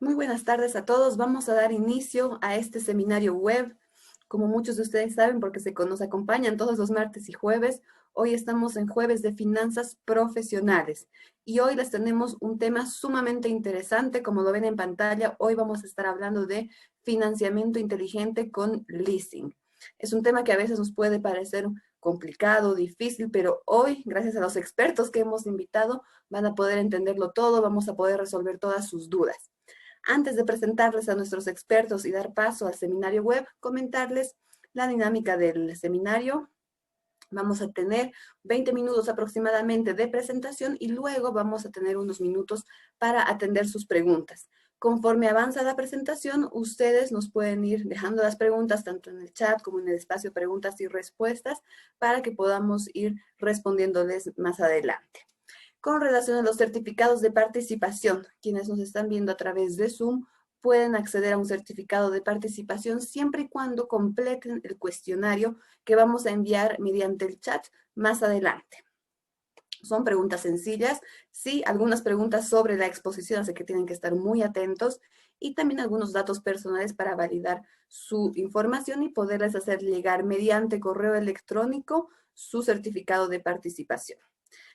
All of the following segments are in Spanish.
Muy buenas tardes a todos. Vamos a dar inicio a este seminario web. Como muchos de ustedes saben, porque nos acompañan todos los martes y jueves, hoy estamos en jueves de finanzas profesionales. Y hoy les tenemos un tema sumamente interesante, como lo ven en pantalla. Hoy vamos a estar hablando de financiamiento inteligente con leasing. Es un tema que a veces nos puede parecer complicado, difícil, pero hoy, gracias a los expertos que hemos invitado, van a poder entenderlo todo, vamos a poder resolver todas sus dudas. Antes de presentarles a nuestros expertos y dar paso al seminario web, comentarles la dinámica del seminario. Vamos a tener 20 minutos aproximadamente de presentación y luego vamos a tener unos minutos para atender sus preguntas. Conforme avanza la presentación, ustedes nos pueden ir dejando las preguntas tanto en el chat como en el espacio preguntas y respuestas para que podamos ir respondiéndoles más adelante. Con relación a los certificados de participación, quienes nos están viendo a través de Zoom pueden acceder a un certificado de participación siempre y cuando completen el cuestionario que vamos a enviar mediante el chat más adelante. Son preguntas sencillas, sí, algunas preguntas sobre la exposición, así que tienen que estar muy atentos, y también algunos datos personales para validar su información y poderles hacer llegar mediante correo electrónico su certificado de participación.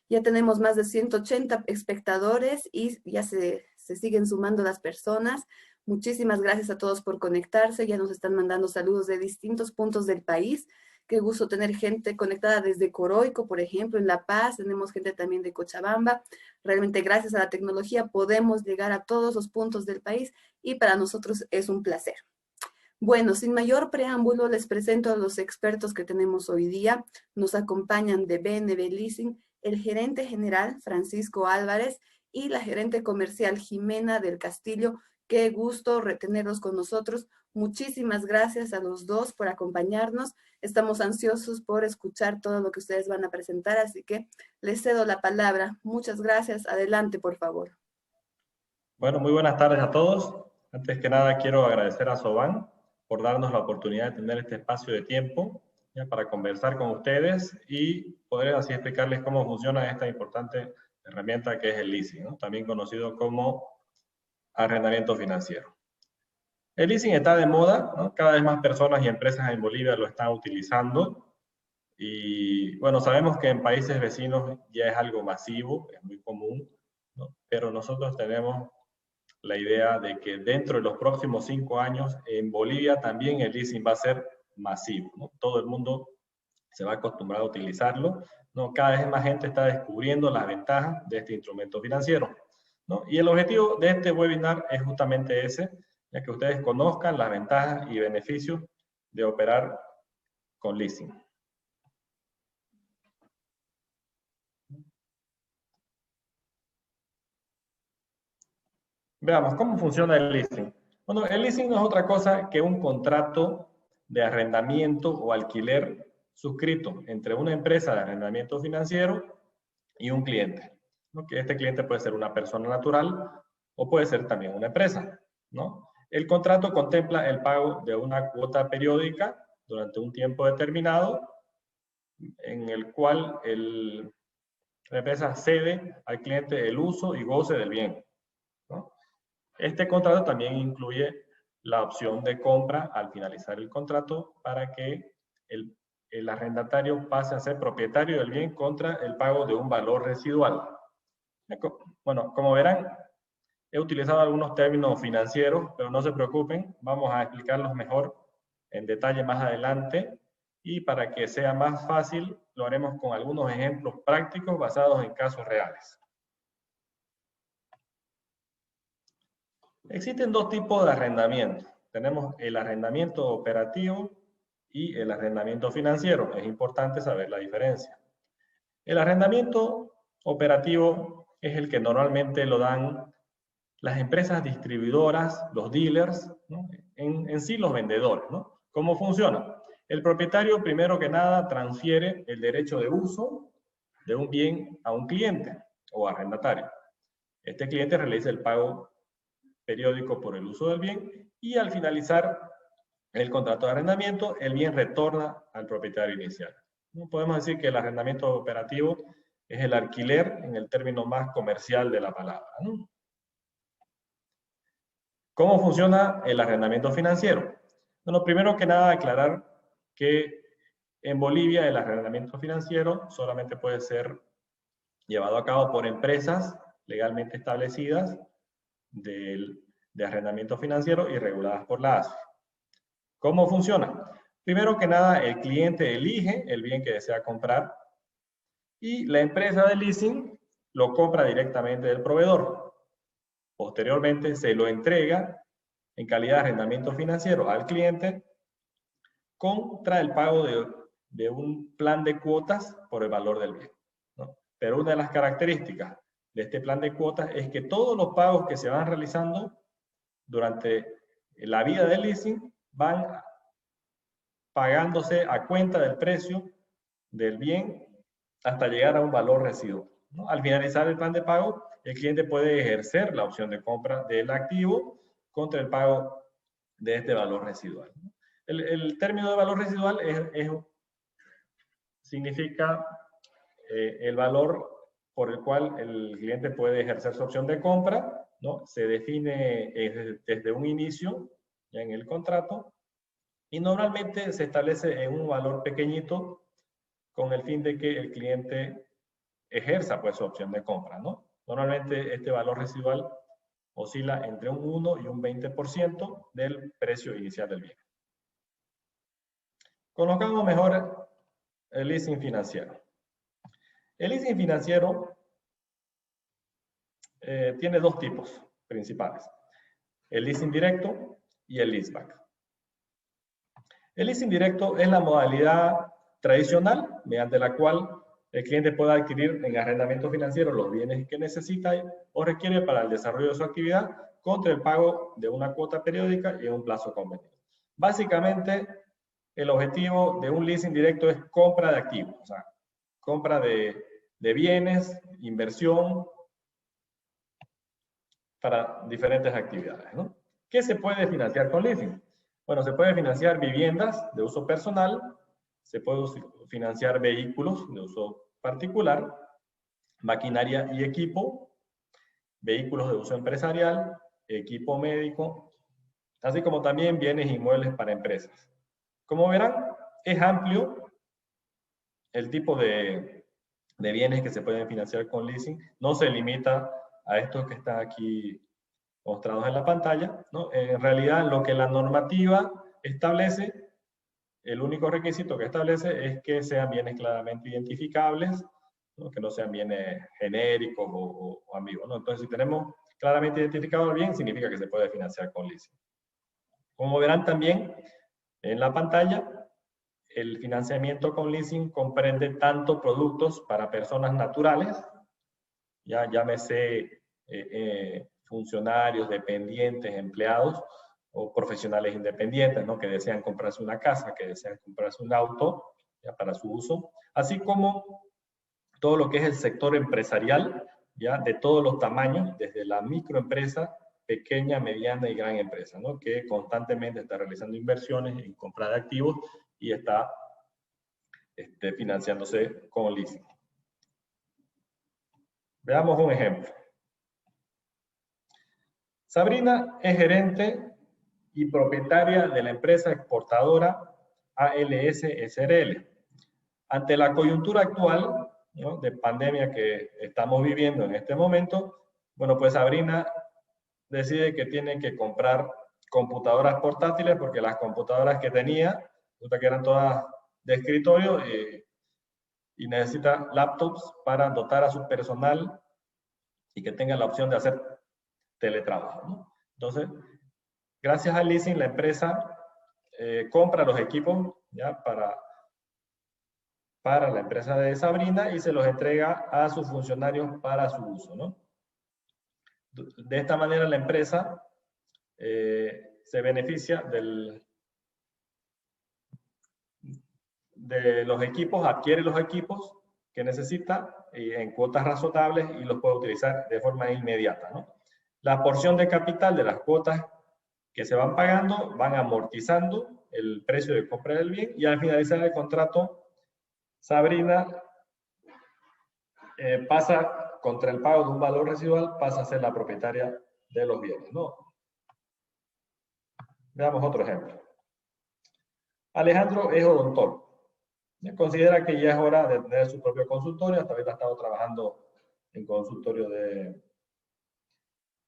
Ya tenemos más de 180 espectadores y ya se siguen sumando las personas. Muchísimas gracias a todos por conectarse. Ya nos están mandando saludos de distintos puntos del país. Qué gusto tener gente conectada desde Coroico, por ejemplo, en La Paz. Tenemos gente también de Cochabamba. Realmente gracias a la tecnología podemos llegar a todos los puntos del país y para nosotros es un placer. Bueno, sin mayor preámbulo, les presento a los expertos que tenemos hoy día. Nos acompañan de BNB Leasing el gerente general Francisco Álvarez y la gerente comercial Jimena del Castillo. Qué gusto retenerlos con nosotros. Muchísimas gracias a los dos por acompañarnos. Estamos ansiosos por escuchar todo lo que ustedes van a presentar, así que les cedo la palabra. Muchas gracias. Adelante, por favor. Bueno, muy buenas tardes a todos. Antes que nada quiero agradecer a Soban por darnos la oportunidad de tener este espacio de tiempo para conversar con ustedes y poder así explicarles cómo funciona esta importante herramienta que es el leasing, ¿no? También conocido como arrendamiento financiero. El leasing está de moda, ¿no? Cada vez más personas y empresas en Bolivia lo están utilizando y bueno, sabemos que en países vecinos ya es algo masivo, es muy común, ¿no? Pero nosotros tenemos la idea de que dentro de los próximos 5 años en Bolivia también el leasing va a ser masivo, ¿no? Todo el mundo se va a acostumbrar a utilizarlo, ¿no? Cada vez más gente está descubriendo las ventajas de este instrumento financiero, ¿no? Y el objetivo de este webinar es justamente ese, ya que ustedes conozcan las ventajas y beneficios de operar con leasing. Veamos, ¿cómo funciona el leasing? Bueno, el leasing no es otra cosa que un contrato de arrendamiento o alquiler suscrito entre una empresa de arrendamiento financiero y un cliente, ¿no? Que este cliente puede ser una persona natural o puede ser también una empresa, ¿no? El contrato contempla el pago de una cuota periódica durante un tiempo determinado en el cual la empresa cede al cliente el uso y goce del bien, ¿no? Este contrato también incluye la opción de compra al finalizar el contrato para que el arrendatario pase a ser propietario del bien contra el pago de un valor residual. Bueno, como verán, he utilizado algunos términos financieros, pero no se preocupen, vamos a explicarlos mejor en detalle más adelante y para que sea más fácil lo haremos con algunos ejemplos prácticos basados en casos reales. Existen dos tipos de arrendamiento. Tenemos el arrendamiento operativo y el arrendamiento financiero. Es importante saber la diferencia. El arrendamiento operativo es el que normalmente lo dan las empresas distribuidoras, los dealers, ¿no? En sí los vendedores, ¿no? ¿Cómo funciona? El propietario, primero que nada, transfiere el derecho de uso de un bien a un cliente o arrendatario. Este cliente realiza el pago periódico por el uso del bien y al finalizar el contrato de arrendamiento, el bien retorna al propietario inicial. ¿No? Podemos decir que el arrendamiento operativo es el alquiler en el término más comercial de la palabra, ¿no? ¿Cómo funciona el arrendamiento financiero? Bueno, primero que nada, aclarar que en Bolivia el arrendamiento financiero solamente puede ser llevado a cabo por empresas legalmente establecidas de arrendamiento financiero y reguladas por la ASFI. ¿Cómo funciona? Primero que nada, el cliente elige el bien que desea comprar y la empresa de leasing lo compra directamente del proveedor. Posteriormente se lo entrega en calidad de arrendamiento financiero al cliente contra el pago de un plan de cuotas por el valor del bien, ¿no? Pero una de las características de este plan de cuotas es que todos los pagos que se van realizando durante la vida del leasing van pagándose a cuenta del precio del bien hasta llegar a un valor residual, ¿no? Al finalizar el plan de pago, el cliente puede ejercer la opción de compra del activo contra el pago de este valor residual. El término de valor residual significa el valor por el cual el cliente puede ejercer su opción de compra, ¿no? Se define desde un inicio, ya en el contrato, y normalmente se establece en un valor pequeñito con el fin de que el cliente ejerza pues su opción de compra, ¿no? Normalmente este valor residual oscila entre un 1 y un 20% del precio inicial del bien. Conozcamos mejor el leasing financiero. El leasing financiero tiene dos tipos principales: el leasing directo y el leaseback. El leasing directo es la modalidad tradicional mediante la cual el cliente puede adquirir en arrendamiento financiero los bienes que necesita o requiere para el desarrollo de su actividad contra el pago de una cuota periódica y en un plazo convenido. Básicamente, el objetivo de un leasing directo es compra de activos, o sea, compra de bienes, inversión para diferentes actividades, ¿no? ¿Qué se puede financiar con leasing? Bueno, se puede financiar viviendas de uso personal, se puede financiar vehículos de uso particular, maquinaria y equipo, vehículos de uso empresarial, equipo médico, así como también bienes inmuebles para empresas. Como verán, es amplio el tipo de bienes que se pueden financiar con leasing. No se limita a estos que están aquí mostrados en la pantalla, ¿no? En realidad, lo que la normativa establece, el único requisito que establece es que sean bienes claramente identificables, ¿no? Que no sean bienes genéricos o ambiguos, ¿no? Entonces, si tenemos claramente identificado el bien, significa que se puede financiar con leasing. Como verán también en la pantalla, el financiamiento con leasing comprende tanto productos para personas naturales, ya llámese funcionarios, dependientes, empleados o profesionales independientes, ¿no? Que desean comprarse una casa, que desean comprarse un auto ya para su uso, así como todo lo que es el sector empresarial, ya de todos los tamaños, desde la microempresa, pequeña, mediana y gran empresa, ¿no? Que constantemente está realizando inversiones en compra de activos y está financiándose con leasing. Veamos un ejemplo. Sabrina es gerente y propietaria de la empresa exportadora ALS SRL. Ante la coyuntura actual, ¿no?, de pandemia que estamos viviendo en este momento, bueno, pues Sabrina decide que tiene que comprar computadoras portátiles porque las computadoras que tenía, resulta que eran todas de escritorio y necesita laptops para dotar a su personal y que tenga la opción de hacer teletrabajo, ¿no? Entonces, gracias al leasing, la empresa compra los equipos ya para la empresa de Sabrina y se los entrega a sus funcionarios para su uso, ¿no? De esta manera la empresa se beneficia de los equipos, adquiere los equipos que necesita en cuotas razonables y los puede utilizar de forma inmediata, ¿no? La porción de capital de las cuotas que se van pagando van amortizando el precio de compra del bien y al finalizar el contrato, Sabrina pasa, contra el pago de un valor residual, pasa a ser la propietaria de los bienes, ¿no? Veamos otro ejemplo. Alejandro es odontólogo. Considera que ya es hora de tener su propio consultorio. Hasta ahorita ha estado trabajando en consultorio de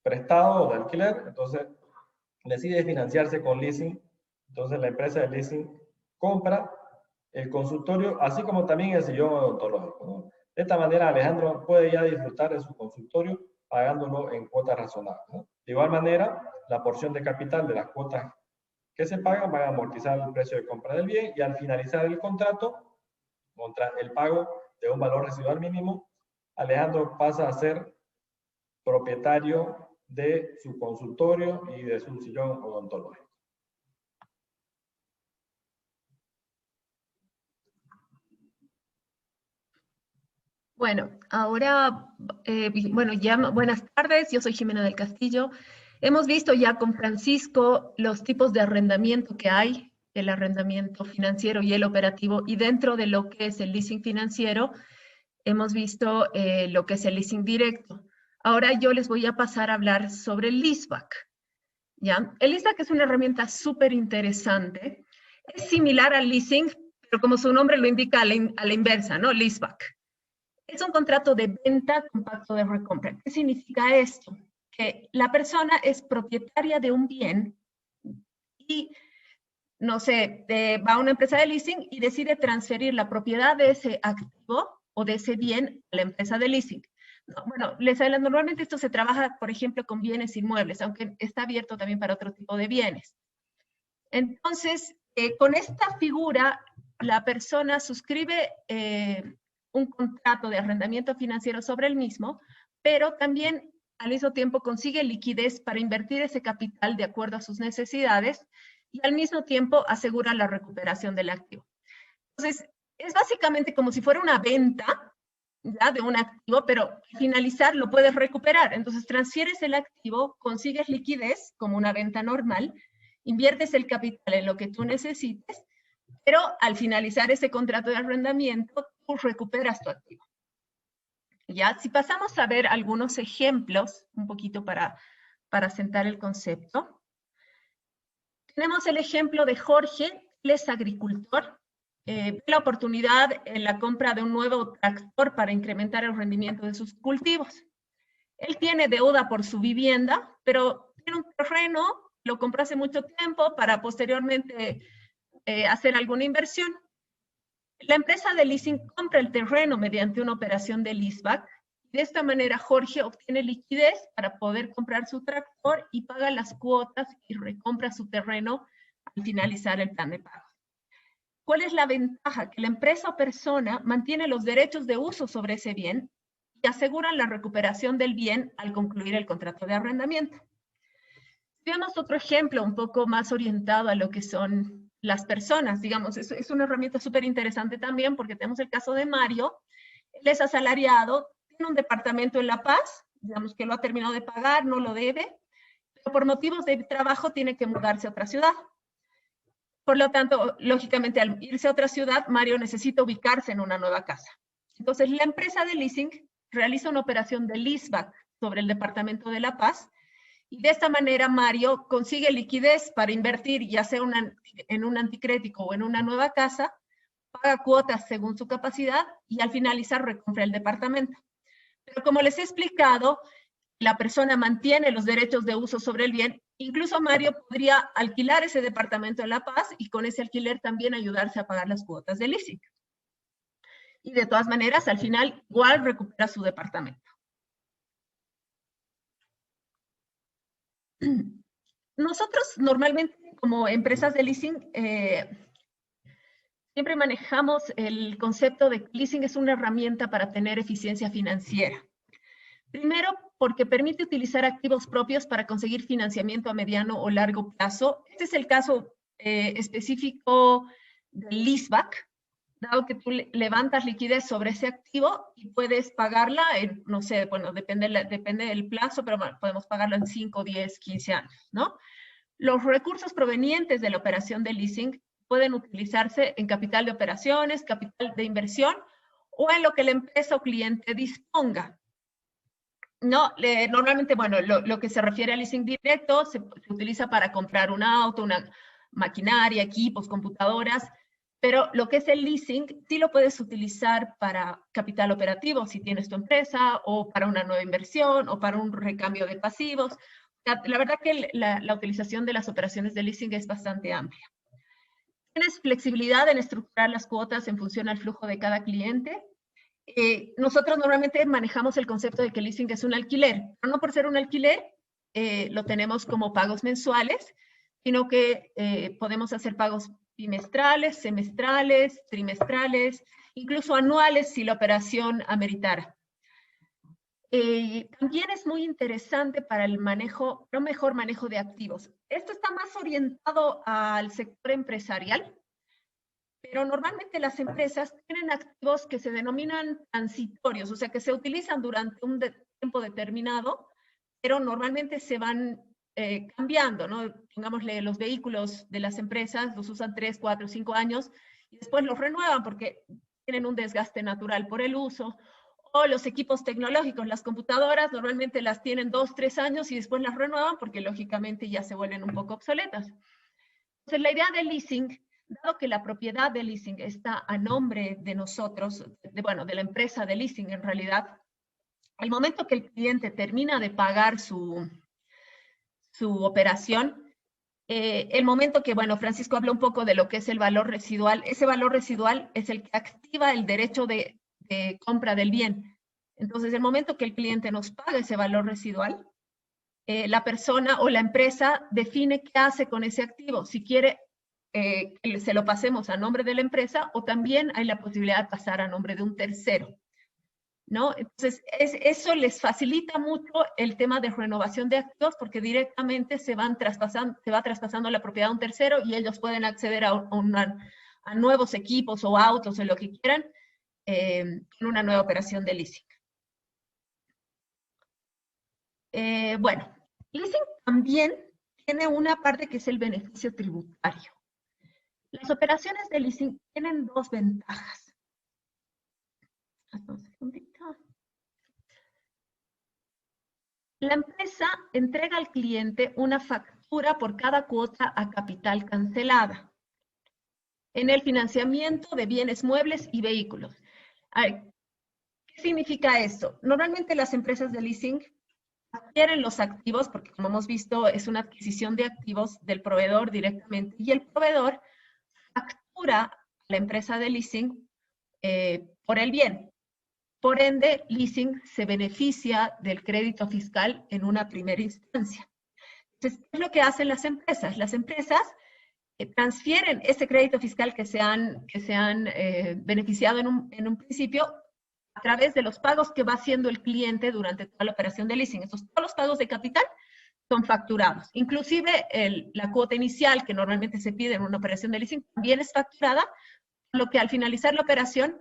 prestado o de alquiler. Entonces, decide financiarse con leasing. Entonces, la empresa de leasing compra el consultorio, así como también el sillón odontológico, ¿no? De esta manera, Alejandro puede ya disfrutar de su consultorio pagándolo en cuotas razonables, ¿no? De igual manera, la porción de capital de las cuotas que se pagan van a amortizar el precio de compra del bien y al finalizar el contrato, contra el pago de un valor residual mínimo, Alejandro pasa a ser propietario de su consultorio y de su sillón odontológico. Bueno, ahora, buenas tardes, yo soy Jimena del Castillo. Hemos visto ya con Francisco los tipos de arrendamiento que hay, el arrendamiento financiero y el operativo, y dentro de lo que es el leasing financiero, hemos visto lo que es el leasing directo. Ahora yo les voy a pasar a hablar sobre el leaseback, ¿ya? El leaseback es una herramienta súper interesante, es similar al leasing, pero como su nombre lo indica, a la inversa, ¿no? Leaseback. Es un contrato de venta con pacto de recompra. ¿Qué significa esto? Que la persona es propietaria de un bien y, no sé, va a una empresa de leasing y decide transferir la propiedad de ese activo o de ese bien a la empresa de leasing. No, bueno, les adelanto, normalmente esto se trabaja, por ejemplo, con bienes inmuebles, aunque está abierto también para otro tipo de bienes. Entonces, con esta figura, la persona suscribe un contrato de arrendamiento financiero sobre el mismo, pero también al mismo tiempo consigue liquidez para invertir ese capital de acuerdo a sus necesidades y al mismo tiempo asegura la recuperación del activo. Entonces, es básicamente como si fuera una venta, ¿ya?, de un activo, pero al finalizar lo puedes recuperar. Entonces, transfieres el activo, consigues liquidez como una venta normal, inviertes el capital en lo que tú necesites, pero al finalizar ese contrato de arrendamiento, tú recuperas tu activo. Ya, si pasamos a ver algunos ejemplos, un poquito para sentar el concepto. Tenemos el ejemplo de Jorge, él es agricultor, ve la oportunidad en la compra de un nuevo tractor para incrementar el rendimiento de sus cultivos. Él tiene deuda por su vivienda, pero tiene un terreno, lo compró hace mucho tiempo para posteriormente hacer alguna inversión. La empresa de leasing compra el terreno mediante una operación de leaseback. De esta manera, Jorge obtiene liquidez para poder comprar su tractor y paga las cuotas y recompra su terreno al finalizar el plan de pago. ¿Cuál es la ventaja? Que la empresa o persona mantiene los derechos de uso sobre ese bien y aseguran la recuperación del bien al concluir el contrato de arrendamiento. Veamos otro ejemplo un poco más orientado a lo que son las personas, digamos, es una herramienta súper interesante también porque tenemos el caso de Mario, él es asalariado, tiene un departamento en La Paz, digamos que lo ha terminado de pagar, no lo debe, pero por motivos de trabajo tiene que mudarse a otra ciudad. Por lo tanto, lógicamente, al irse a otra ciudad, Mario necesita ubicarse en una nueva casa. Entonces, la empresa de leasing realiza una operación de leaseback sobre el departamento de La Paz, y de esta manera Mario consigue liquidez para invertir, ya sea en un anticrético o en una nueva casa, paga cuotas según su capacidad y al finalizar recompra el departamento. Pero como les he explicado, la persona mantiene los derechos de uso sobre el bien. Incluso Mario podría alquilar ese departamento en La Paz y con ese alquiler también ayudarse a pagar las cuotas de leasing. Y de todas maneras, al final, igual recupera su departamento. Nosotros normalmente como empresas de leasing siempre manejamos el concepto de que leasing es una herramienta para tener eficiencia financiera. Primero, porque permite utilizar activos propios para conseguir financiamiento a mediano o largo plazo. Este es el caso específico del leaseback, dado que tú levantas liquidez sobre ese activo y puedes pagarla, no sé, bueno, depende del plazo, pero bueno, podemos pagarlo en 5, 10, 15 años, ¿no? Los recursos provenientes de la operación de leasing pueden utilizarse en capital de operaciones, capital de inversión o en lo que la empresa o cliente disponga. No, normalmente, bueno, lo que se refiere al leasing directo se utiliza para comprar un auto, una maquinaria, equipos, computadoras, pero lo que es el leasing sí lo puedes utilizar para capital operativo, si tienes tu empresa, o para una nueva inversión, o para un recambio de pasivos. La verdad que la utilización de las operaciones de leasing es bastante amplia. Tienes flexibilidad en estructurar las cuotas en función al flujo de cada cliente. Nosotros normalmente manejamos el concepto de que el leasing es un alquiler, pero no por ser un alquiler lo tenemos como pagos mensuales, sino que podemos hacer pagos bimestrales, semestrales, trimestrales, incluso anuales si la operación ameritara. También es muy interesante para el manejo, un mejor manejo de activos. Esto está más orientado al sector empresarial, pero normalmente las empresas tienen activos que se denominan transitorios, o sea, que se utilizan durante un tiempo determinado, pero normalmente se van cambiando, ¿no? Pongámosle, los vehículos de las empresas los usan 3, 4, 5 años y después los renuevan porque tienen un desgaste natural por el uso. O los equipos tecnológicos, las computadoras, normalmente las tienen 2, 3 años y después las renuevan porque lógicamente ya se vuelven un poco obsoletas. Entonces, la idea del leasing, dado que la propiedad del leasing está a nombre de nosotros, de la empresa de leasing en realidad, al momento que el cliente termina de pagar su operación, el momento que, bueno, Francisco habló un poco de lo que es el valor residual, ese valor residual es el que activa el derecho de compra del bien. Entonces, el momento que el cliente nos paga ese valor residual, la persona o la empresa define qué hace con ese activo, si quiere que se lo pasemos a nombre de la empresa o también hay la posibilidad de pasar a nombre de un tercero, ¿no? Entonces, eso les facilita mucho el tema de renovación de activos porque directamente se va traspasando la propiedad a un tercero y ellos pueden acceder a nuevos equipos o autos o lo que quieran en una nueva operación de leasing. Bueno, leasing también tiene una parte que es el beneficio tributario. Las operaciones de leasing tienen dos ventajas. Un segundito. La empresa entrega al cliente una factura por cada cuota a capital cancelada en el financiamiento de bienes muebles y vehículos. ¿Qué significa esto? Normalmente las empresas de leasing adquieren los activos, porque como hemos visto es una adquisición de activos del proveedor directamente, y el proveedor factura a la empresa de leasing por el bien. Por ende, leasing se beneficia del crédito fiscal en una primera instancia. Entonces, ¿qué es lo que hacen las empresas? Las empresas transfieren ese crédito fiscal que se han beneficiado en un principio a través de los pagos que va haciendo el cliente durante toda la operación de leasing. Todos los pagos de capital son facturados. Inclusive la cuota inicial que normalmente se pide en una operación de leasing también es facturada, por lo que al finalizar la operación,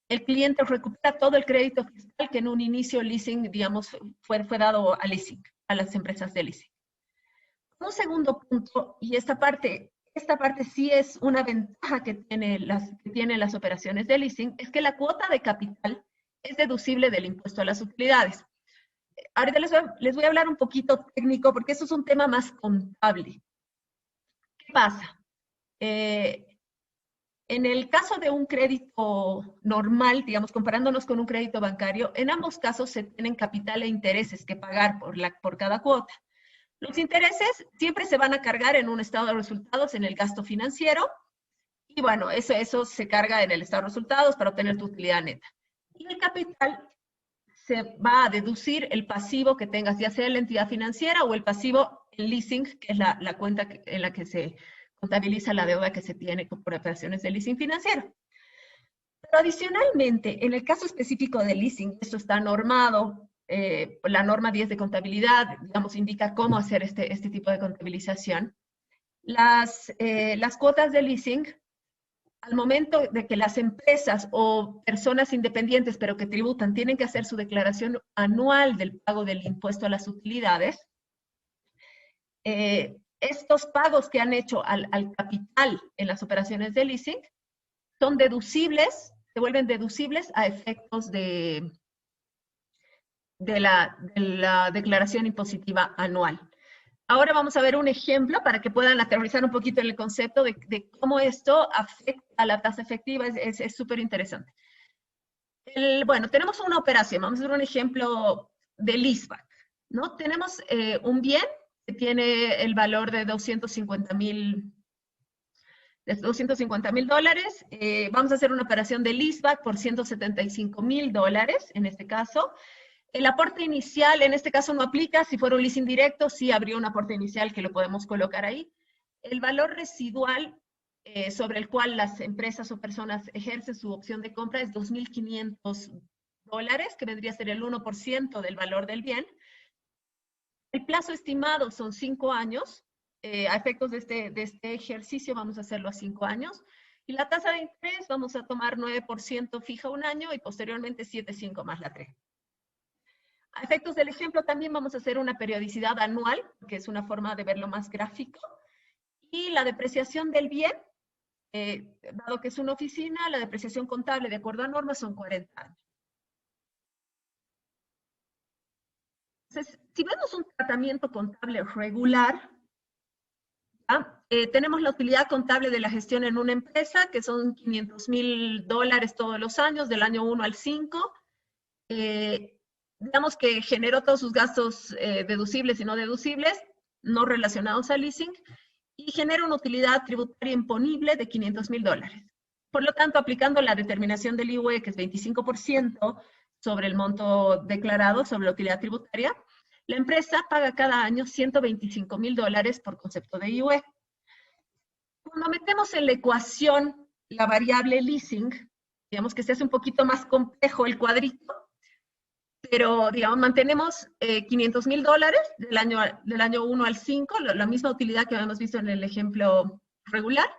el cliente recupera todo el crédito fiscal que en un inicio leasing, digamos, fue dado a leasing, a las empresas de leasing. Un segundo punto, y esta parte sí es una ventaja que tienen las operaciones de leasing, es que la cuota de capital es deducible del impuesto a las utilidades. Ahorita les voy a hablar un poquito técnico porque eso es un tema más contable. ¿Qué pasa? En el caso de un crédito normal, digamos, comparándonos con un crédito bancario, en ambos casos se tienen capital e intereses que pagar por cada cuota. Los intereses siempre se van a cargar en un estado de resultados en el gasto financiero y bueno, eso se carga en el estado de resultados para obtener tu utilidad neta. Y el capital se va a deducir el pasivo que tengas, ya sea en la entidad financiera o el pasivo en leasing, que es la cuenta en la que se contabiliza la deuda que se tiene por operaciones de leasing financiero. Pero adicionalmente, en el caso específico de leasing, esto está normado, la norma 10 de contabilidad, digamos, indica cómo hacer este tipo de contabilización. Las cuotas de leasing, al momento de que las empresas o personas independientes, pero que tributan, tienen que hacer su declaración anual del pago del impuesto a las utilidades, estos pagos que han hecho al capital en las operaciones de leasing son deducibles, se vuelven deducibles a efectos de de la declaración impositiva anual. Ahora vamos a ver un ejemplo para que puedan aterrizar un poquito en el concepto de cómo esto afecta a la tasa efectiva. Es súper interesante. Bueno, tenemos una operación. Vamos a hacer un ejemplo de leaseback, ¿no? Tenemos un bien que tiene el valor de $250,000. Vamos a hacer una operación de leaseback por $175,000 en este caso. El aporte inicial, en este caso no aplica. Si fuera un leasing directo, sí habría un aporte inicial que lo podemos colocar ahí. El valor residual sobre el cual las empresas o personas ejercen su opción de compra es $2,500, que vendría a ser el 1% del valor del bien. El plazo estimado son 5 años. A efectos de este ejercicio vamos a hacerlo a 5 años. Y la tasa de interés vamos a tomar 9% fija un año y posteriormente 7,5 más la 3. A efectos del ejemplo también vamos a hacer una periodicidad anual, que es una forma de verlo más gráfico. Y la depreciación del bien, dado que es una oficina, la depreciación contable de acuerdo a normas son 40 años. Entonces, si vemos un tratamiento contable regular, tenemos la utilidad contable de la gestión en una empresa, que son $500,000 todos los años, del año 1 al 5. Digamos que generó todos sus gastos deducibles y no deducibles, no relacionados al leasing, y genera una utilidad tributaria imponible de $500,000. Por lo tanto, aplicando la determinación del IUE, que es 25% sobre el monto declarado, sobre la utilidad tributaria, la empresa paga cada año $125,000 por concepto de IUE. Cuando metemos en la ecuación la variable leasing, digamos que se hace un poquito más complejo el cuadrito, pero digamos, mantenemos $500,000 del año 1 al 5, la misma utilidad que habíamos visto en el ejemplo regular.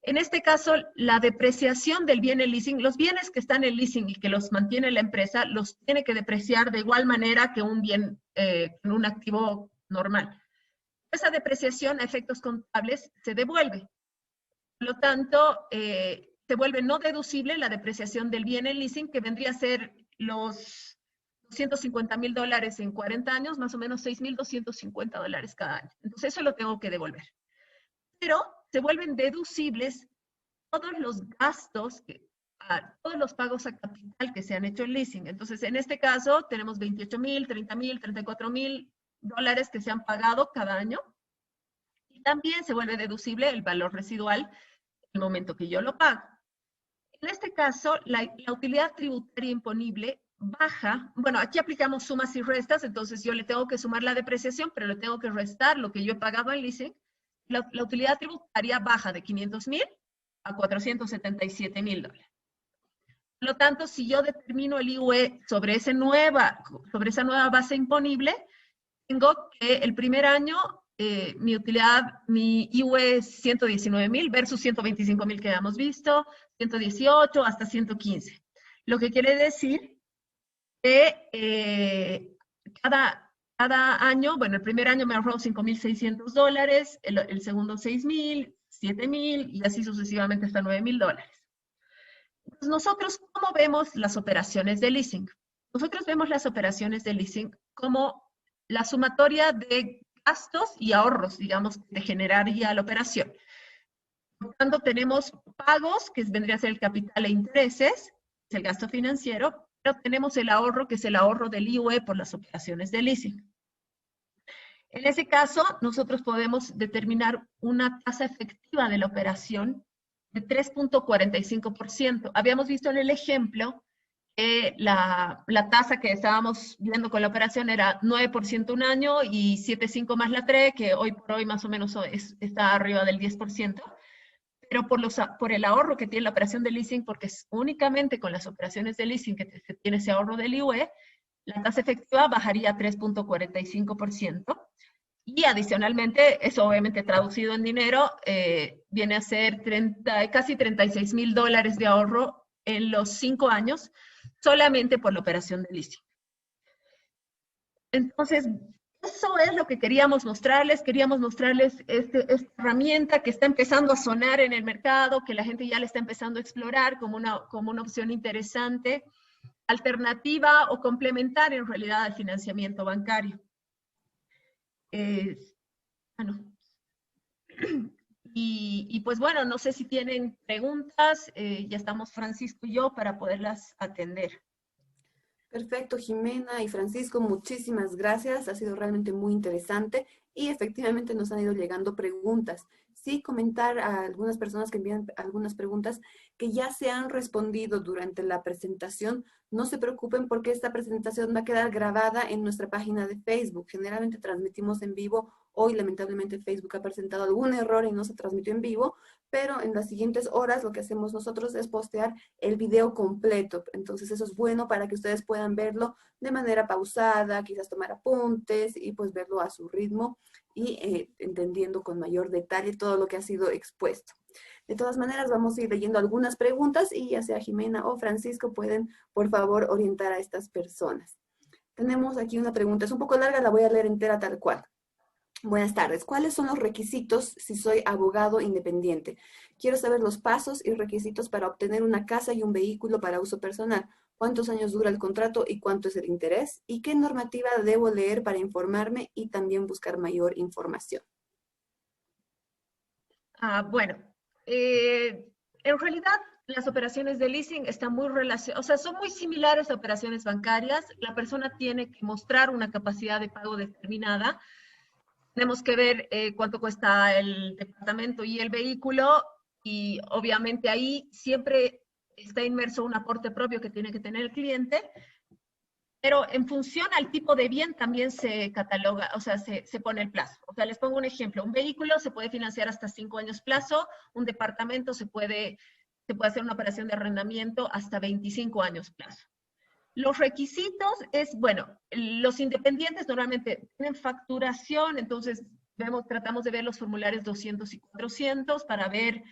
En este caso, la depreciación del bien en leasing, los bienes que están en leasing y que los mantiene la empresa, los tiene que depreciar de igual manera que un bien en un activo normal. Esa depreciación a efectos contables se devuelve. Por lo tanto, se vuelve no deducible la depreciación del bien en leasing, que vendría a ser los $250,000 en 40 años, más o menos $6,250 cada año. Entonces, eso lo tengo que devolver. Pero se vuelven deducibles todos los gastos, todos los pagos a capital que se han hecho en leasing. Entonces, en este caso, tenemos $28,000, $30,000, $34,000 que se han pagado cada año. Y también se vuelve deducible el valor residual en el momento que yo lo pago. En este caso, la utilidad tributaria imponible baja. Bueno, aquí aplicamos sumas y restas, entonces yo le tengo que sumar la depreciación, pero le tengo que restar lo que yo he pagado en leasing. La utilidad tributaria baja de $500,000 a $477,000. Por lo tanto, si yo determino el IUE sobre esa nueva base imponible, tengo que el primer año mi IUE es 119,000 versus 125,000 que habíamos visto, 118 hasta 115. Lo que quiere decir que cada año, bueno, el primer año me ahorró $5,600, el segundo 6,000, 7,000 y así sucesivamente hasta $9,000. Entonces, nosotros, ¿cómo vemos las operaciones de leasing? Nosotros vemos las operaciones de leasing como la sumatoria de gastos y ahorros, digamos, que generaría la operación. Por tanto, tenemos pagos, que vendría a ser el capital e intereses, es el gasto financiero, pero tenemos el ahorro, que es el ahorro del IUE por las operaciones de leasing. En ese caso, nosotros podemos determinar una tasa efectiva de la operación de 3,45%. Habíamos visto en el ejemplo que la tasa que estábamos viendo con la operación era 9% un año y 7,5 más la 3, que hoy por hoy más o menos está arriba del 10%. Pero por el ahorro que tiene la operación de leasing, porque es únicamente con las operaciones de leasing que se tiene ese ahorro del IUE, la tasa efectiva bajaría a 3,45%. Y adicionalmente, eso obviamente traducido en dinero, viene a ser casi $36,000 de ahorro en los 5 años, solamente por la operación de leasing. Entonces, eso es lo que queríamos mostrarles. Queríamos mostrarles esta herramienta que está empezando a sonar en el mercado, que la gente ya le está empezando a explorar como una opción interesante. alternativa o complementaria en realidad al financiamiento bancario. Bueno. Y pues bueno, no sé si tienen preguntas, ya estamos Francisco y yo para poderlas atender. Perfecto, Jimena y Francisco, muchísimas gracias. Ha sido realmente muy interesante y efectivamente nos han ido llegando preguntas. Sí, comentar a algunas personas que envían algunas preguntas que ya se han respondido durante la presentación. No se preocupen porque esta presentación va a quedar grabada en nuestra página de Facebook. Generalmente transmitimos en vivo. Hoy, lamentablemente, Facebook ha presentado algún error y no se transmitió en vivo, pero en las siguientes horas lo que hacemos nosotros es postear el video completo. Entonces eso es bueno para que ustedes puedan verlo de manera pausada, quizás tomar apuntes y pues verlo a su ritmo y entendiendo con mayor detalle todo lo que ha sido expuesto. De todas maneras, vamos a ir leyendo algunas preguntas y ya sea Jimena o Francisco pueden, por favor, orientar a estas personas. Tenemos aquí una pregunta, es un poco larga, la voy a leer entera tal cual. Buenas tardes. ¿Cuáles son los requisitos si soy abogado independiente? Quiero saber los pasos y requisitos para obtener una casa y un vehículo para uso personal. ¿Cuántos años dura el contrato y cuánto es el interés? ¿Y qué normativa debo leer para informarme y también buscar mayor información? Bueno, en realidad las operaciones de leasing están muy relacionadas, o sea, son muy similares a operaciones bancarias. La persona tiene que mostrar una capacidad de pago determinada. Tenemos que ver cuánto cuesta el departamento y el vehículo y obviamente ahí siempre está inmerso un aporte propio que tiene que tener el cliente, pero en función al tipo de bien también se cataloga, o sea, se pone el plazo. O sea, les pongo un ejemplo, un vehículo se puede financiar hasta 5 años plazo, un departamento se puede hacer una operación de arrendamiento hasta 25 años plazo. Los requisitos es, bueno, los independientes normalmente tienen facturación, entonces tratamos de ver los formularios 200 y 400 para ver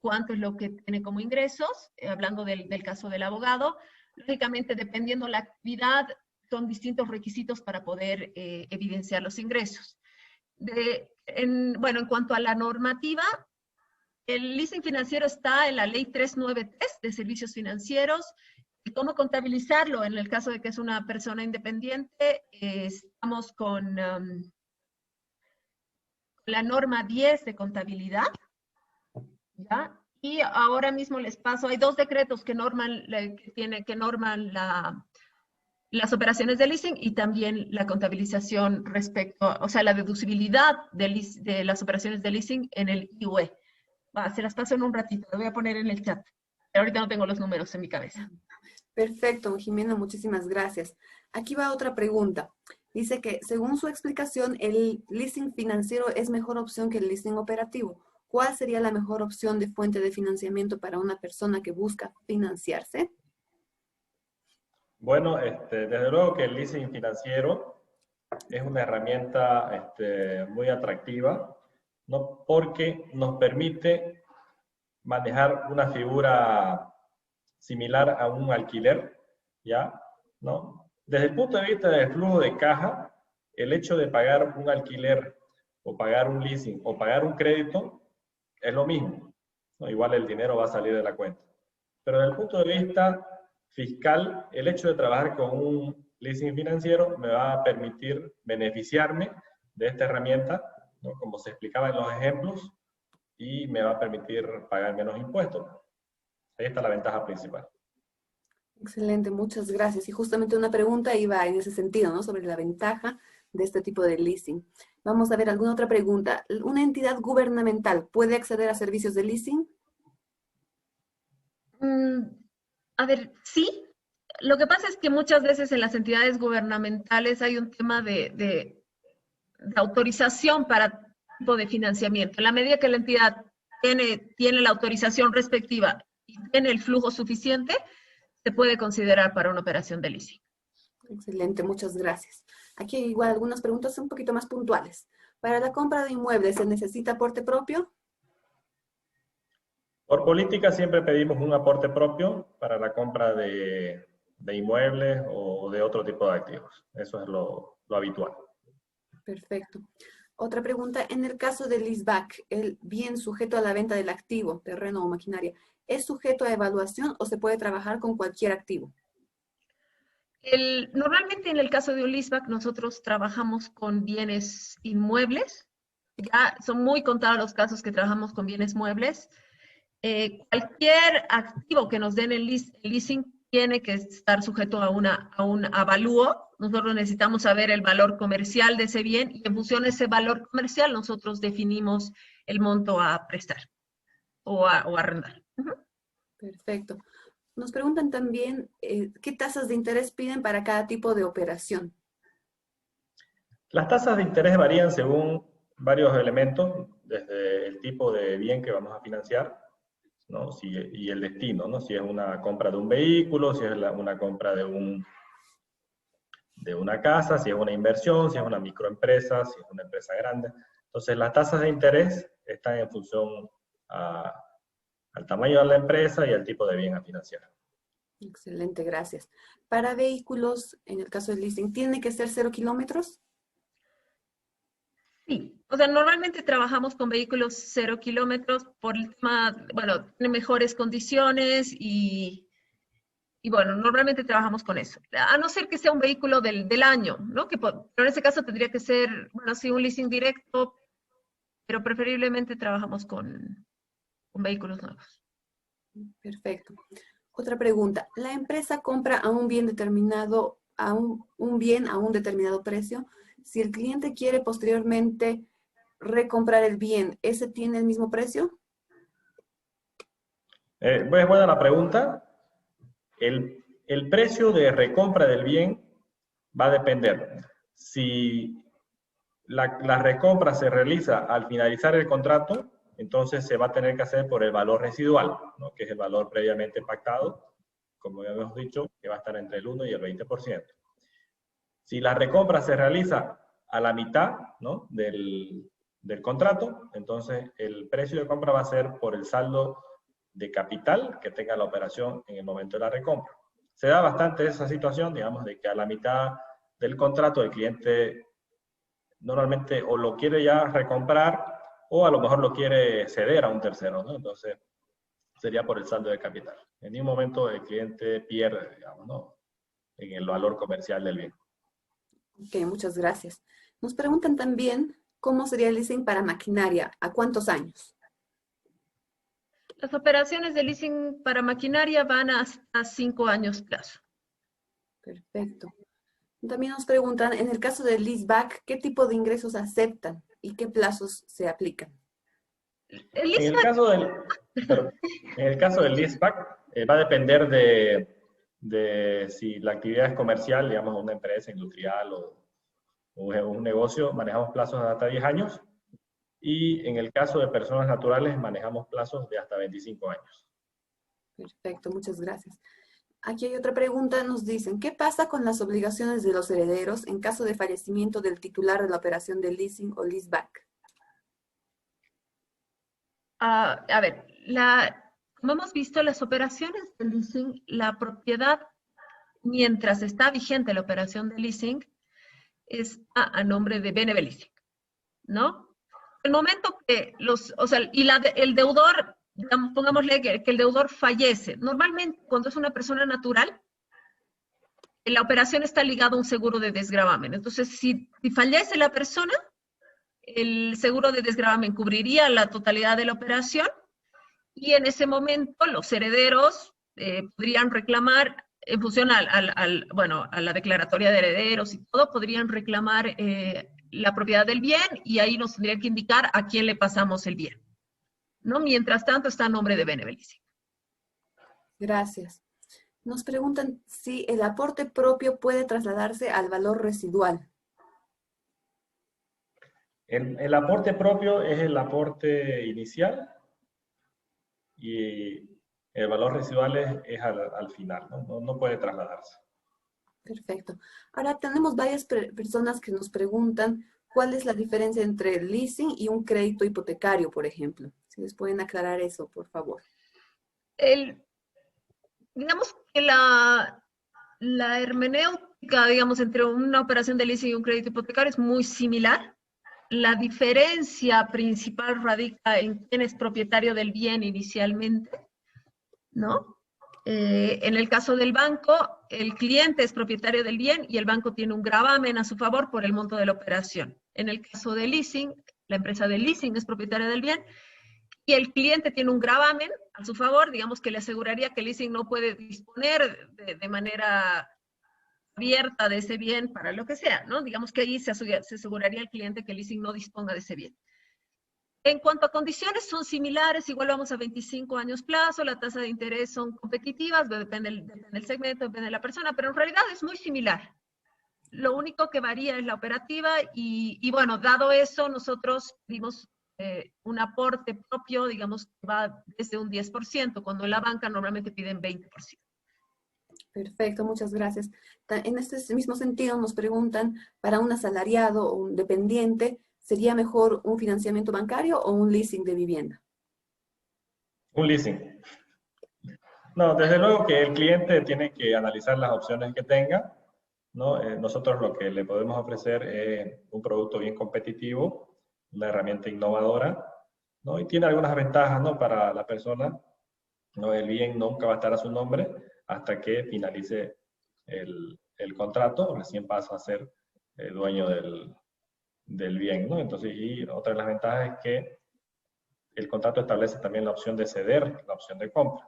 cuánto es lo que tiene como ingresos, hablando del caso del abogado. Lógicamente, dependiendo la actividad, son distintos requisitos para poder evidenciar los ingresos. Bueno, en cuanto a la normativa, el leasing financiero está en la ley 393 de servicios financieros. ¿Cómo contabilizarlo? En el caso de que es una persona independiente, estamos con la norma 10 de contabilidad, ¿ya? Y ahora mismo les paso, hay 2 decretos que norman, las operaciones de leasing y también la contabilización respecto, o sea, la deducibilidad de las operaciones de leasing en el IUE. Se las paso en un ratito, lo voy a poner en el chat. Pero ahorita no tengo los números en mi cabeza. Perfecto, Jimena, muchísimas gracias. Aquí va otra pregunta. Dice que, según su explicación, el leasing financiero es mejor opción que el leasing operativo. ¿Cuál sería la mejor opción de fuente de financiamiento para una persona que busca financiarse? Bueno, desde luego que el leasing financiero es una herramienta muy atractiva, ¿no? Porque nos permite manejar una figura similar a un alquiler, ¿ya? ¿No? Desde el punto de vista del flujo de caja, el hecho de pagar un alquiler o pagar un leasing o pagar un crédito es lo mismo, ¿no? Igual el dinero va a salir de la cuenta. Pero desde el punto de vista fiscal, el hecho de trabajar con un leasing financiero me va a permitir beneficiarme de esta herramienta, ¿no? Como se explicaba en los ejemplos, y me va a permitir pagar menos impuestos. Ahí está la ventaja principal. Excelente, muchas gracias. Y justamente una pregunta iba en ese sentido, ¿no? Sobre la ventaja de este tipo de leasing. Vamos a ver alguna otra pregunta. ¿Una entidad gubernamental puede acceder a servicios de leasing? A ver, sí. Lo que pasa es que muchas veces en las entidades gubernamentales hay un tema de autorización para tipo de financiamiento. En la medida que la entidad tiene la autorización respectiva y tiene el flujo suficiente, se puede considerar para una operación de leasing. Excelente, muchas gracias. Aquí hay igual algunas preguntas un poquito más puntuales. ¿Para la compra de inmuebles se necesita aporte propio? Por política siempre pedimos un aporte propio para la compra de inmuebles o de otro tipo de activos. Eso es lo habitual. Perfecto. Otra pregunta, en el caso del leaseback, el bien sujeto a la venta del activo, terreno o maquinaria, ¿es sujeto a evaluación o se puede trabajar con cualquier activo? Normalmente en el caso de un leaseback nosotros trabajamos con bienes inmuebles. Ya son muy contados los casos que trabajamos con bienes muebles. Cualquier activo que nos den el leasing tiene que estar sujeto a un avalúo. Nosotros necesitamos saber el valor comercial de ese bien y en función de ese valor comercial nosotros definimos el monto a prestar o a arrendar. Perfecto. Nos preguntan también qué tasas de interés piden para cada tipo de operación. Las tasas de interés varían según varios elementos, desde el tipo de bien que vamos a financiar, ¿no? Y el destino, ¿no? Si es una compra de un vehículo, si es una compra de una casa, si es una inversión, si es una microempresa, si es una empresa grande. Entonces, las tasas de interés están en función al tamaño de la empresa y al tipo de bien a financiar. Excelente, gracias. Para vehículos, en el caso del leasing, ¿tiene que ser 0 kilómetros? Sí, o sea, normalmente trabajamos con vehículos 0 kilómetros por el tema, bueno, tiene mejores condiciones y bueno, normalmente trabajamos con eso. A no ser que sea un vehículo del año, ¿no? Pero en ese caso tendría que ser, bueno, sí, un leasing directo, pero preferiblemente trabajamos con vehículos nuevos. Perfecto. Otra pregunta. ¿La empresa compra a un bien determinado, un bien a un determinado precio? Si el cliente quiere posteriormente recomprar el bien, ¿ese tiene el mismo precio? Es buena la pregunta. El precio de recompra del bien va a depender. Si la recompra se realiza al finalizar el contrato, entonces se va a tener que hacer por el valor residual, ¿no? Que es el valor previamente pactado, como ya hemos dicho, que va a estar entre el 1 y el 20%. Si la recompra se realiza a la mitad, ¿no? del contrato, entonces el precio de compra va a ser por el saldo de capital que tenga la operación en el momento de la recompra. Se da bastante esa situación, digamos, de que a la mitad del contrato el cliente normalmente o lo quiere ya recomprar o a lo mejor lo quiere ceder a un tercero, ¿no? Entonces sería por el saldo de capital. En ningún momento el cliente pierde, digamos, ¿no? En el valor comercial del bien. Ok, muchas gracias. Nos preguntan también cómo sería el leasing para maquinaria, ¿a cuántos años? Las operaciones de leasing para maquinaria van hasta 5 años plazo. Perfecto. También nos preguntan, en el caso del leaseback, ¿qué tipo de ingresos aceptan y qué plazos se aplican? En el caso del leaseback, va a depender de si la actividad es comercial, digamos, una empresa industrial o un negocio, manejamos plazos de hasta 10 años. Y en el caso de personas naturales, manejamos plazos de hasta 25 años. Perfecto, muchas gracias. Aquí hay otra pregunta, nos dicen, ¿qué pasa con las obligaciones de los herederos en caso de fallecimiento del titular de la operación de leasing o leaseback? A ver, como hemos visto, las operaciones de leasing, la propiedad, mientras está vigente la operación de leasing, es a nombre de BNB Leasing, ¿no? El momento que el deudor, digamos, pongámosle que el deudor fallece, normalmente cuando es una persona natural, la operación está ligada a un seguro de desgravamen. Entonces, si fallece la persona, el seguro de desgravamen cubriría la totalidad de la operación y en ese momento los herederos podrían reclamar, en función a la declaratoria de herederos y todo, podrían reclamar la propiedad del bien y ahí nos tendrían que indicar a quién le pasamos el bien, ¿no? Mientras tanto está a nombre de BNB Leasing. Gracias. Nos preguntan si el aporte propio puede trasladarse al valor residual. El aporte propio es el aporte inicial y el valor residual es al final, ¿no? No puede trasladarse. Perfecto. Ahora tenemos varias personas que nos preguntan cuál es la diferencia entre el leasing y un crédito hipotecario, por ejemplo. Si les pueden aclarar eso, por favor. Digamos que la hermenéutica, digamos, entre una operación de leasing y un crédito hipotecario es muy similar. La diferencia principal radica en quién es propietario del bien inicialmente, ¿no? En el caso del banco, el cliente es propietario del bien y el banco tiene un gravamen a su favor por el monto de la operación. En el caso de leasing, la empresa de leasing es propietaria del bien y el cliente tiene un gravamen a su favor, digamos que le aseguraría que el leasing no puede disponer de manera abierta de ese bien para lo que sea, ¿no? Digamos que ahí se aseguraría al cliente que el leasing no disponga de ese bien. En cuanto a condiciones, son similares, igual vamos a 25 años plazo, la tasa de interés son competitivas, depende del segmento, depende de la persona, pero en realidad es muy similar. Lo único que varía es la operativa y bueno, dado eso, nosotros dimos un aporte propio, digamos, que va desde un 10%, cuando en la banca normalmente piden 20%. Perfecto, muchas gracias. En este mismo sentido nos preguntan, para un asalariado o un dependiente, ¿sería mejor un financiamiento bancario o un leasing de vivienda? Un leasing. No, desde luego que el cliente tiene que analizar las opciones que tenga, ¿no? Nosotros lo que le podemos ofrecer es un producto bien competitivo, una herramienta innovadora, ¿no? Y tiene algunas ventajas, ¿no? Para la persona, ¿no? El bien nunca va a estar a su nombre hasta que finalice el contrato, recién pasa a ser dueño del bien, ¿no? Entonces, y otra de las ventajas es que el contrato establece también la opción de ceder, la opción de compra.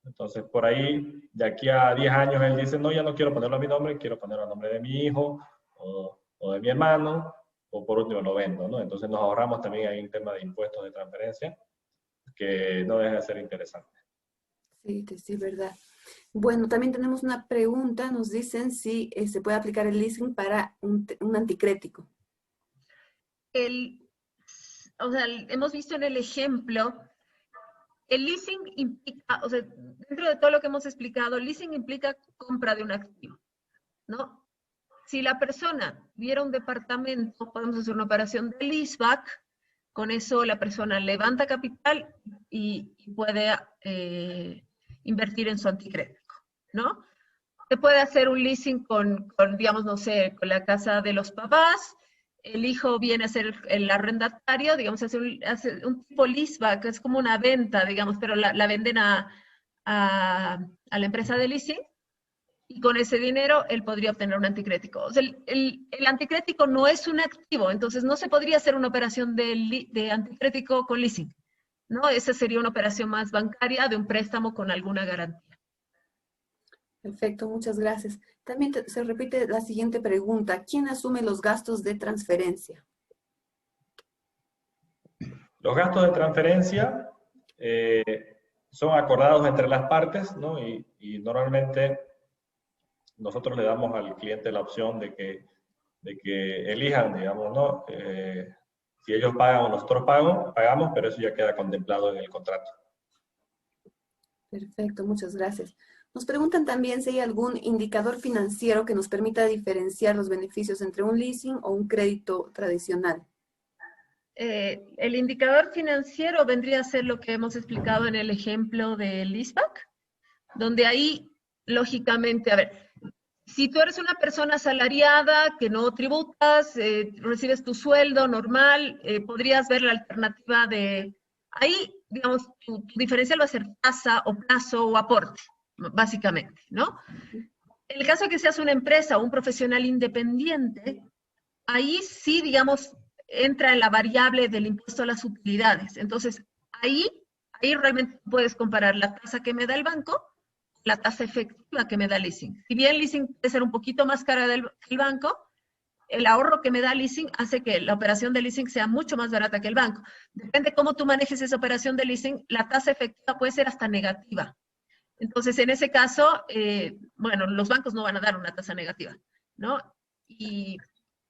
Entonces, por ahí, de aquí a 10 años, él dice, no, ya no quiero ponerlo a mi nombre, quiero ponerlo a nombre de mi hijo o de mi hermano, o por último lo vendo, ¿no? Entonces nos ahorramos también ahí un tema de impuestos de transferencia, que no deja de ser interesante. Sí, sí, verdad. Bueno, también tenemos una pregunta, nos dicen si se puede aplicar el leasing para un anticrético. O sea, hemos visto en el ejemplo, el leasing implica, o sea, dentro de todo lo que hemos explicado, el leasing implica compra de un activo, ¿no? Si la persona viera un departamento, podemos hacer una operación de leaseback, con eso la persona levanta capital y puede invertir en su anticrético, ¿no? Se puede hacer un leasing digamos, no sé, con la casa de los papás, el hijo viene a ser el arrendatario, digamos, hace un tipo leaseback, es como una venta, digamos, pero la venden a la empresa de leasing, y con ese dinero él podría obtener un anticrético. O sea, el anticrético no es un activo, entonces no se podría hacer una operación de anticrético con leasing, ¿no? Esa sería una operación más bancaria de un préstamo con alguna garantía. Perfecto, muchas gracias. También se repite la siguiente pregunta. ¿Quién asume los gastos de transferencia? Los gastos de transferencia son acordados entre las partes, ¿no? Y normalmente nosotros le damos al cliente la opción de que elijan, digamos, ¿no? Si ellos pagan o nosotros pagamos, pero eso ya queda contemplado en el contrato. Perfecto, muchas gracias. Nos preguntan también si hay algún indicador financiero que nos permita diferenciar los beneficios entre un leasing o un crédito tradicional. El indicador financiero vendría a ser lo que hemos explicado en el ejemplo del leaseback, donde ahí, lógicamente, a ver, si tú eres una persona asalariada, que no tributas, recibes tu sueldo normal, podrías ver la alternativa de, ahí, digamos, tu diferencial va a ser tasa o plazo o aporte, básicamente, ¿no? En el caso de que seas una empresa o un profesional independiente, ahí sí, digamos, entra en la variable del impuesto a las utilidades. Entonces, ahí realmente puedes comparar la tasa que me da el banco, la tasa efectiva que me da leasing. Si bien leasing puede ser un poquito más cara del banco, el ahorro que me da leasing hace que la operación de leasing sea mucho más barata que el banco. Depende cómo tú manejes esa operación de leasing, la tasa efectiva puede ser hasta negativa. Entonces, en ese caso, bueno, los bancos no van a dar una tasa negativa, ¿no? Y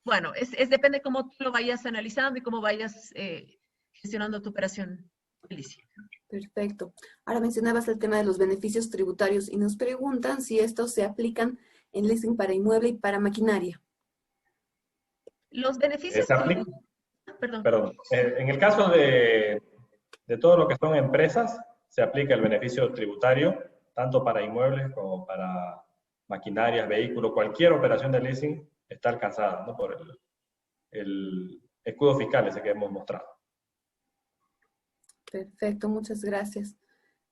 bueno, depende cómo tú lo vayas analizando y cómo vayas gestionando tu operación de leasing. Perfecto. Ahora mencionabas el tema de los beneficios tributarios y nos preguntan si estos se aplican en leasing para inmueble y para maquinaria. Los beneficios tributarios, Perdón. En el caso de todo lo que son empresas, se aplica el beneficio tributario, tanto para inmuebles como para maquinarias, vehículos, cualquier operación de leasing está alcanzada, ¿no? Por el escudo fiscal ese que hemos mostrado. Perfecto, muchas gracias.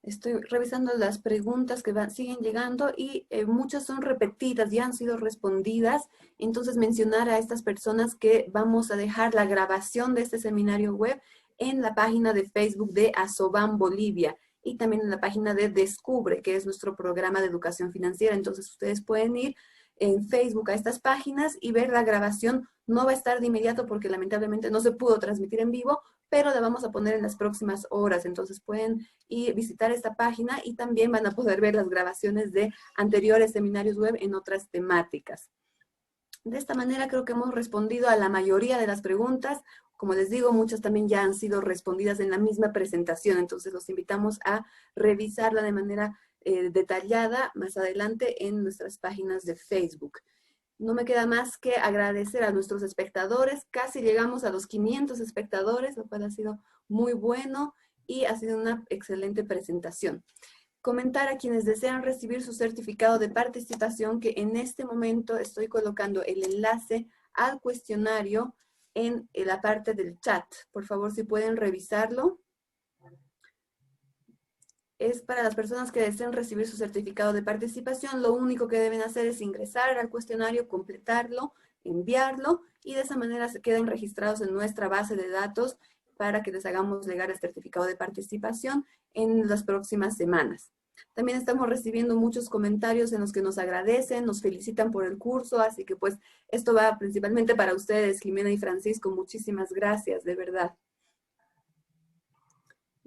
Estoy revisando las preguntas que siguen llegando y muchas son repetidas, ya han sido respondidas. Entonces, mencionar a estas personas que vamos a dejar la grabación de este seminario web en la página de Facebook de Asoban Bolivia y también en la página de Descubre, que es nuestro programa de educación financiera. Entonces, ustedes pueden ir en Facebook a estas páginas y ver la grabación. No va a estar de inmediato porque lamentablemente no se pudo transmitir en vivo, pero la vamos a poner en las próximas horas. Entonces pueden ir visitar esta página y también van a poder ver las grabaciones de anteriores seminarios web en otras temáticas. De esta manera creo que hemos respondido a la mayoría de las preguntas. Como les digo, muchas también ya han sido respondidas en la misma presentación, entonces los invitamos a revisarla de manera detallada más adelante en nuestras páginas de Facebook. No me queda más que agradecer a nuestros espectadores. Casi llegamos a los 500 espectadores, lo cual ha sido muy bueno y ha sido una excelente presentación. Comentar a quienes desean recibir su certificado de participación que en este momento estoy colocando el enlace al cuestionario en la parte del chat. Por favor, si pueden revisarlo. Es para las personas que deseen recibir su certificado de participación. Lo único que deben hacer es ingresar al cuestionario, completarlo, enviarlo y de esa manera se queden registrados en nuestra base de datos para que les hagamos llegar el certificado de participación en las próximas semanas. También estamos recibiendo muchos comentarios en los que nos agradecen, nos felicitan por el curso, así que pues esto va principalmente para ustedes, Jimena y Francisco. Muchísimas gracias, de verdad.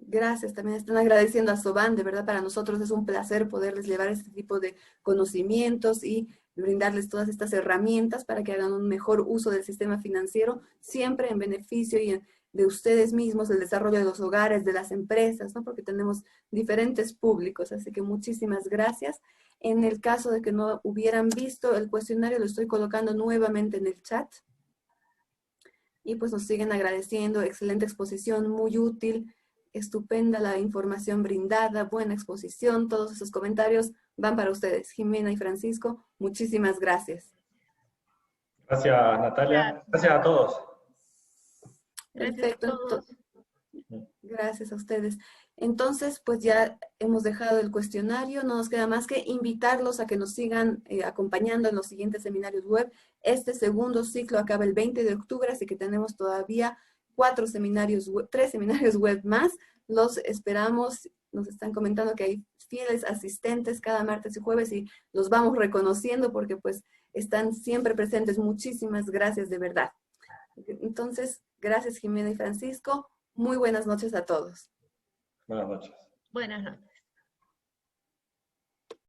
Gracias, también están agradeciendo a Soban, de verdad para nosotros es un placer poderles llevar este tipo de conocimientos y brindarles todas estas herramientas para que hagan un mejor uso del sistema financiero, siempre en beneficio de ustedes mismos, el desarrollo de los hogares, de las empresas, ¿no? Porque tenemos diferentes públicos, así que muchísimas gracias. En el caso de que no hubieran visto el cuestionario, lo estoy colocando nuevamente en el chat. Y pues nos siguen agradeciendo, excelente exposición, muy útil, estupenda la información brindada, buena exposición, todos esos comentarios van para ustedes. Jimena y Francisco, muchísimas gracias. Gracias, Natalia. Gracias a todos. Perfecto. Gracias a todos. Gracias a ustedes. Entonces, pues ya hemos dejado el cuestionario, no nos queda más que invitarlos a que nos sigan acompañando en los siguientes seminarios web. Este segundo ciclo acaba el 20 de octubre, así que tenemos todavía 3 seminarios web más. Los esperamos, nos están comentando que hay fieles asistentes cada martes y jueves y los vamos reconociendo porque pues están siempre presentes. Muchísimas gracias de verdad. Entonces, gracias Jimena y Francisco. Muy buenas noches a todos. Buenas noches. Buenas noches.